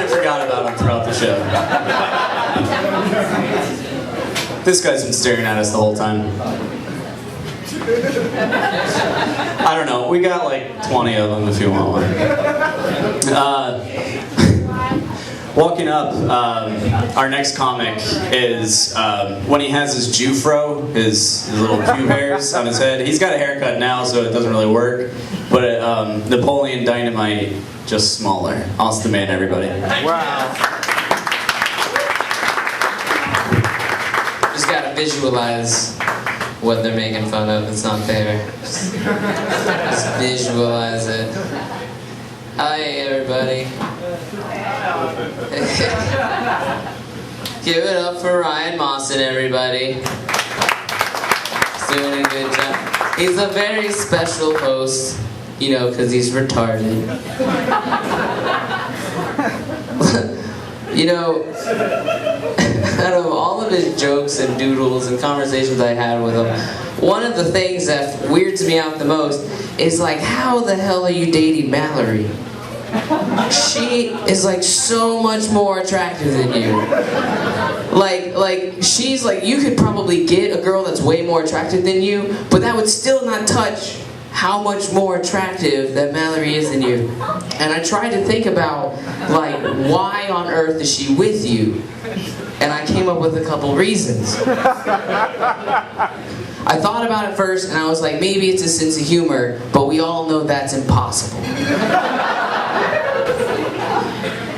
kind of forgot about him throughout the show. This guy's been staring at us the whole time. I don't know, we got like 20 of them if you want one. Walking up, our next comic is when he has his Jufro, his little pube hairs on his head. He's got a haircut now, so it doesn't really work. But Napoleon Dynamite, just smaller. Austin Man, everybody. Wow. Just gotta visualize what they're making fun of. It's not there. Just visualize it. Hi, everybody. Give it up for Ryan Mawson, everybody. He's doing a good job. He's a very special host, you know, because he's retarded. You know, out of all of his jokes and doodles and conversations I had with him, one of the things that weirds me out the most is like, how the hell are you dating Mallory? She is like so much more attractive than you. Like she's like, you could probably get a girl that's way more attractive than you, but that would still not touch how much more attractive that Mallory is than you. And I tried to think about, like, why on earth is she with you? And I came up with a couple reasons. I thought about it first and I was like, maybe it's a sense of humor, but we all know that's impossible.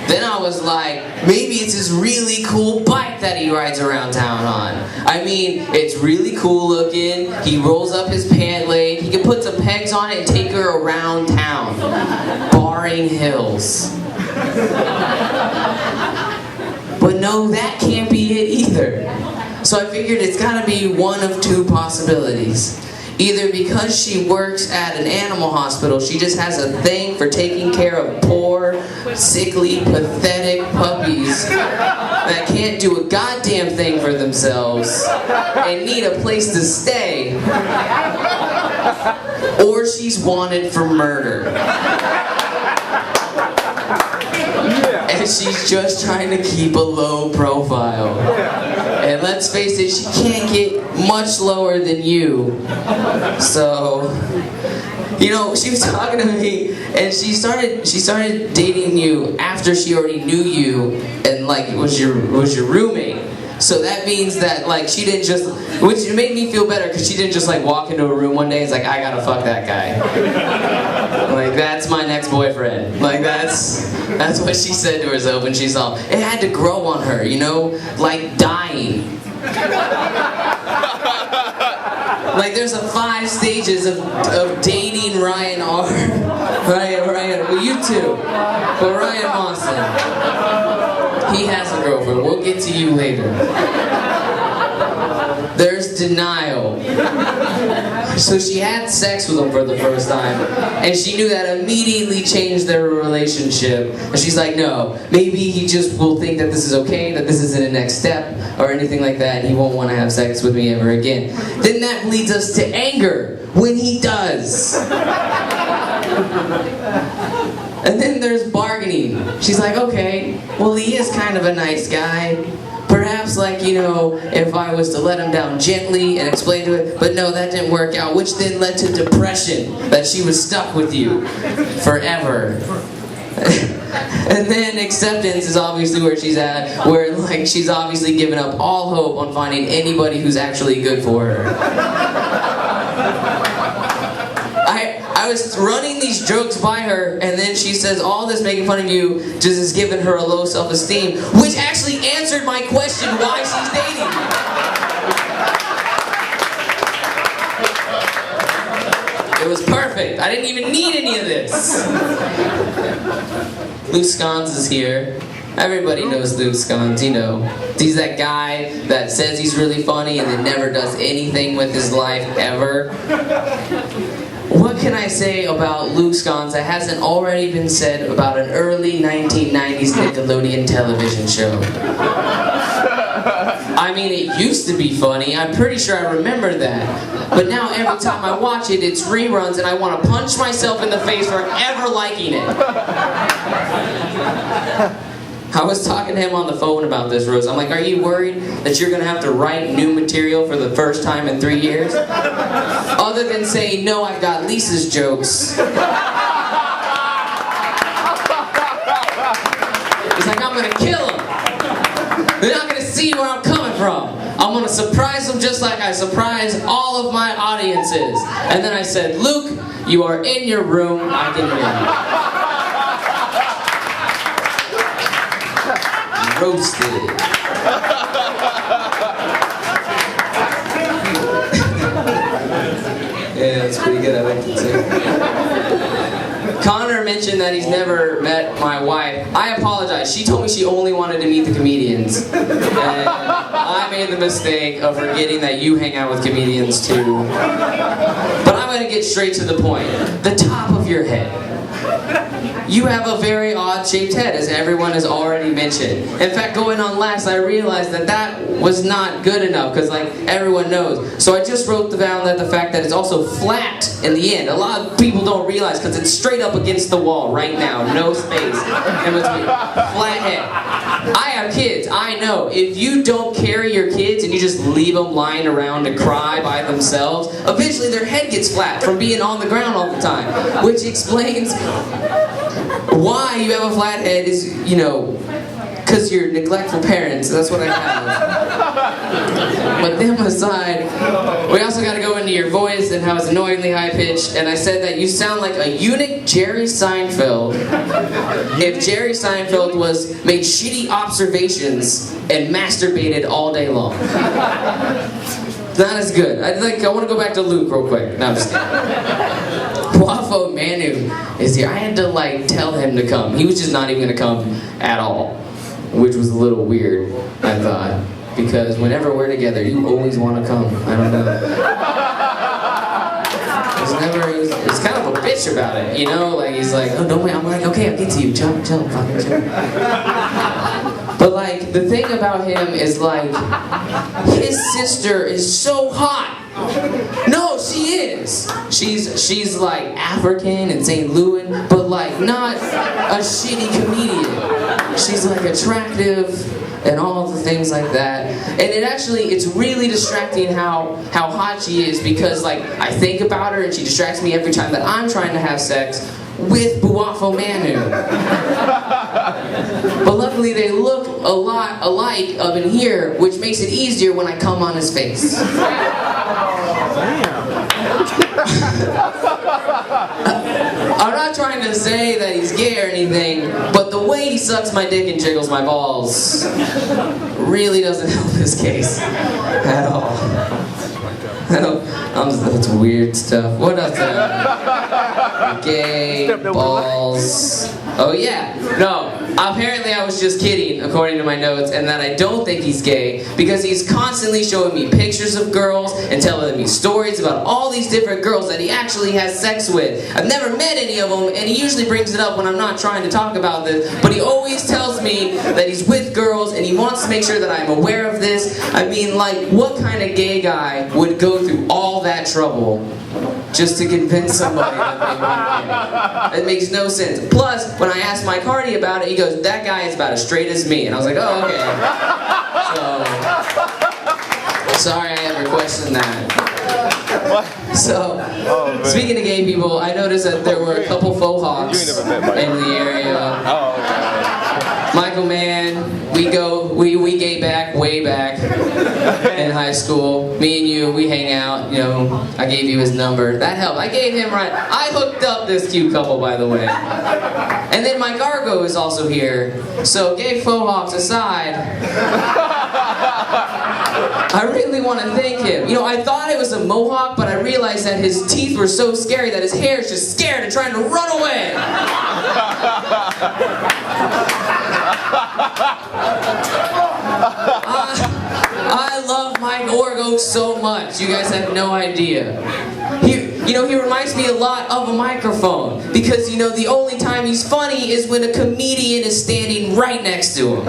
Then I was like, maybe it's his really cool bike that he rides around town on. I mean, it's really cool looking. He rolls up his pant leg. He can put some pegs on it and take her around town, barring hills. But no, that can't be it either. So I figured it's gotta be one of two possibilities. Either because she works at an animal hospital, she just has a thing for taking care of poor, sickly, pathetic puppies that can't do a goddamn thing for themselves and need a place to stay. Or she's wanted for murder. And she's just trying to keep a low profile. And let's face it, she can't get much lower than you. So, you know, she was talking to me, and she started dating you after she already knew you, and like was your roommate. So that means that like she didn't just, which made me feel better because she didn't just like walk into a room one day and it's like, I gotta fuck that guy. Like that's my next boyfriend. Like that's what she said to herself when she saw him. It had to grow on her, you know, like dying. Like there's 5 stages of dating Ryan R. Ryan, well you too, but Ryan Mawson. He has a girlfriend. We'll get to you later. There's denial. So she had sex with him for the first time, and she knew that immediately changed their relationship. And she's like, no, maybe he just will think that this is okay, that this isn't a next step, or anything like that, and he won't want to have sex with me ever again. Then that leads us to anger when he does. And then there's bargaining. She's like, okay, well he is kind of a nice guy. Perhaps like, you know, if I was to let him down gently and explain to it, but no, that didn't work out, which then led to depression, that she was stuck with you forever. And then acceptance is obviously where she's at, where like she's obviously given up all hope on finding anybody who's actually good for her. I was running these jokes by her, and then she says all this making fun of you just has given her a low self-esteem, which actually answered my question why she's dating me. It was perfect. I didn't even need any of this. Luke Scons is here. Everybody knows Luke Scons, you know. He's that guy that says he's really funny and then never does anything with his life ever. What can I say about Luke Scons that hasn't already been said about an early 1990s Nickelodeon television show? I mean, it used to be funny. I'm pretty sure I remember that. But now every time I watch it, it's reruns and I want to punch myself in the face for ever liking it. I was talking to him on the phone about this, Rose. I'm like, are you worried that you're going to have to write new material for the first time in 3 years? Other than saying, no, I've got Lisa's jokes. He's like, I'm going to kill them. They're not going to see where I'm coming from. I'm going to surprise them just like I surprise all of my audiences. And then I said, Luke, you are in your room. I can hear you. Roasted. Yeah, that's pretty good. I like it too. Connor mentioned that he's never met my wife. I apologize. She told me she only wanted to meet the comedians. And I made the mistake of forgetting that you hang out with comedians too. But I'm going to get straight to the point. The top of your head. You have a very odd-shaped head, as everyone has already mentioned. In fact, going on last, I realized that that was not good enough, because like everyone knows. So I just wrote down that the fact that it's also flat in the end. A lot of people don't realize, because it's straight up against the wall right now, no space in between. Flat head. I have kids. I know. If you don't carry your kids and you just leave them lying around to cry by themselves, eventually their head gets flat from being on the ground all the time, which explains why you have a flat head is, you know, because you're neglectful parents. That's what I have. But them aside, we also got to go into your voice and how it's annoyingly high-pitched. And I said that you sound like a eunuch Jerry Seinfeld if Jerry Seinfeld made shitty observations and masturbated all day long. Not as good. I want to go back to Luke real quick. No, I'm just kidding. Wafo Manu is here. I had to tell him to come. He was just not even going to come at all, which was a little weird, I thought, because whenever we're together, you always want to come. I don't know. He's kind of a bitch about it, you know? He's like, oh, don't wait. I'm like, okay, I'll get to you. Chill, fucking chill. But the thing about him is his sister is so hot. No, she is. She's African and St. Louis, but not a shitty comedian. She's attractive and all the things like that. And it's really distracting how hot she is, because I think about her and she distracts me every time that I'm trying to have sex with Buafo Manu. But luckily they look a lot alike up in here, which makes it easier when I come on his face. I'm not trying to say that he's gay or anything, but the way he sucks my dick and jiggles my balls really doesn't help his case at all. That's weird stuff. What else? Gay balls. Oh yeah. No. Apparently I was just kidding, according to my notes, and that I don't think he's gay, because he's constantly showing me pictures of girls and telling me stories about all these different girls that he actually has sex with. I've never met any of them, and he usually brings it up when I'm not trying to talk about this, but he always tells me that he's with girls and he wants to make sure that I'm aware of this. I mean, what kind of gay guy would go through all that trouble just to convince somebody that they want to? It makes no sense. Plus, when I asked Mike Hardy about it, he goes, that guy is about as straight as me. And I was like, oh, okay. So, sorry I ever questioned that. So, speaking of gay people, I noticed that there were a couple faux hawks in the area. Michael Mann, we gay back, way back in high school. Me and you, we hang out, you know, I gave you his number. That helped. I gave him I hooked up this cute couple, by the way. And then Mike Argo is also here. So gay faux hawks aside, I really want to thank him. You know, I thought it was a mohawk, but I realized that his teeth were so scary that his hair is just scared and trying to run away. I love Mike Orgo so much. You guys have no idea. He reminds me a lot of a microphone. Because, you know, the only time he's funny is when a comedian is standing right next to him.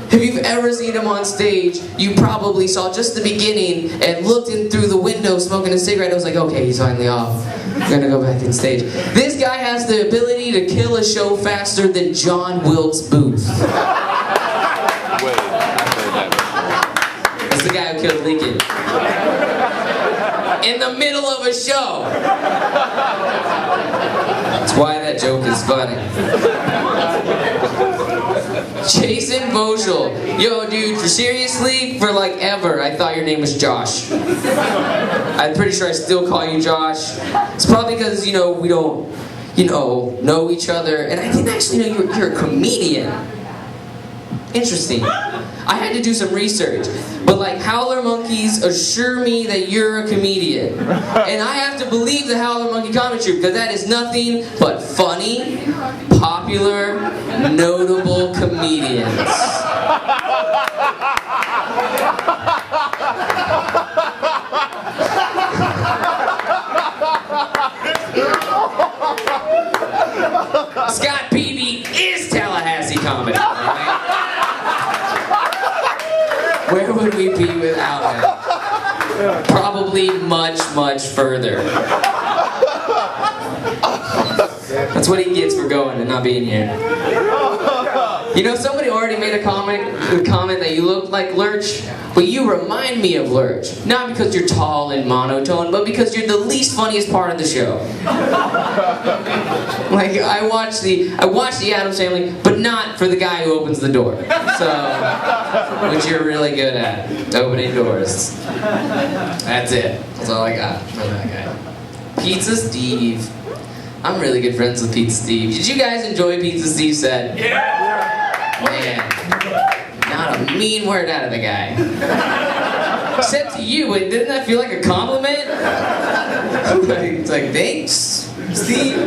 If you've ever seen him on stage, you probably saw just the beginning and looked in through the window smoking a cigarette and was like, okay, he's finally off. I'm gonna go back in stage. This guy has the ability to kill a show faster than John Wilkes Booth. That's the guy who killed Lincoln. In the middle of a show. That's why that joke is funny. Jason Boschel. Yo, dude, seriously, for like ever, I thought your name was Josh. I'm pretty sure I still call you Josh. It's probably because, you know, we don't, know each other. And I didn't actually know you're a comedian. Interesting. I had to do some research. But like, howler monkeys assure me that you're a comedian. And I have to believe the howler monkey comic troupe, because that is nothing but funny, popular, notable comedians. Scott Peavy is Tallahassee comedy. Right? Where would we be without him? Probably much, much further. That's what he gets for going and not being here. You know, somebody already made a comment that you look like Lurch, but you remind me of Lurch. Not because you're tall and monotone, but because you're the least funniest part of the show. Like, I watch the Addams Family, but not for the guy who opens the door. So, which you're really good at, opening doors. That's it. That's all I got from that guy. Pizza Steve. I'm really good friends with Pizza Steve. Did you guys enjoy Pizza Steve's set? Yeah! Man, not a mean word out of the guy. Except to you, didn't that feel like a compliment? It's like, thanks, Steve.